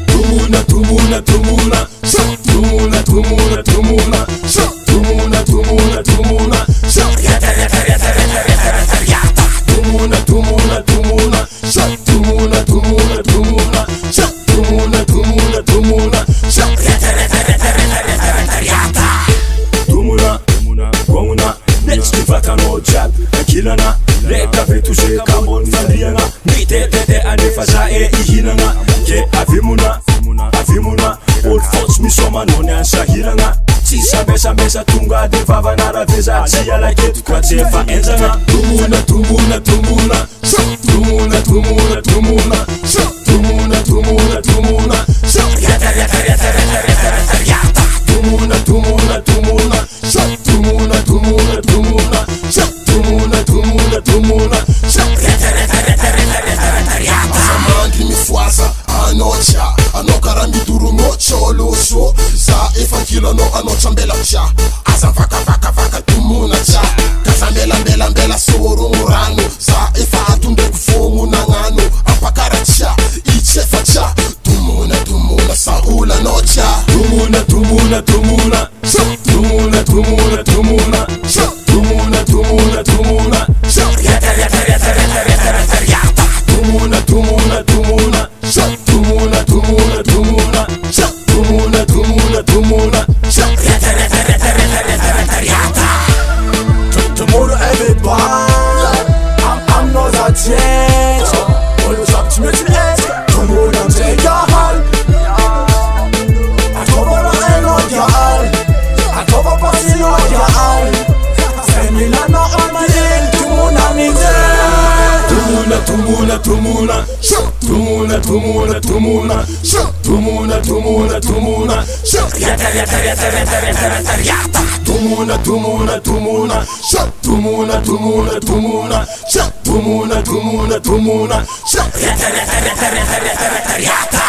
Tumuna, tumuna, tumuna, tumuna, tumuna, tumuna, tumuna, tumuna, yata, yata, yata, yata, yata, yata. Tumuna, tumuna, tumuna, tumuna, tumuna, tumuna, tumuna, tumuna, tumuna, yata, yata, yata, yata, yata, yata. Tumuna, tumuna, next vakano jab, kilana, leka vetu se kambon fandiana, nite anefaza ihinanga, ke avimuna. Avimuna, old folks misoma noni ansahirana. Tisa mesa tunga de vavanara veza tia la ketu kwa tefa enzana. Tumuna, tumuna, tumuna, tumuna, tumuna, tumuna, tumuna, tumuna, tumuna, yata, yata, yata, yata, yata, yata. Tumuna, tumuna, tumuna, tumuna, tumuna, tumuna, tumuna, tumuna, tumuna, yata, yata, yata, yata, yata. Samangri mifuaza anocha anokara miduru mocho loso za efakilo no anocha mbela cha asa vaka tumuna cha kazambela mbela soro murano za efa atumbe kufomu na ngano apakara cha ichefa cha tumuna saula nocha tumuna, tumuna, tumuna, tumuna, tumuna, tumuna, tumuna, tumuna, tumuna, yata, yata, yata, yata, yata, yata. Tumuna, tumuna, tumuna, tumuna, tumuna, tumuna, tumuna, tumuna, tumuna, yata, yata, yata, yata, yata. Tomorrow everybody, I'm not a change. Always up to me to edge. Tomorrow take your hand. I cover the end of your eye. I cover passing on your eye. Send me not on my head. Tumuna me there. Tumuna, tumuna, tumuna, tumuna, tumuna, tumuna, tumuna, tumuna, tumuna, yata, yata, yata, yata, yata, yata. Tumuna, tumuna, tumuna, tumuna, tumuna, tumuna, tumuna, tumuna, tumuna, yata, yata, yata, yata, yata, yata.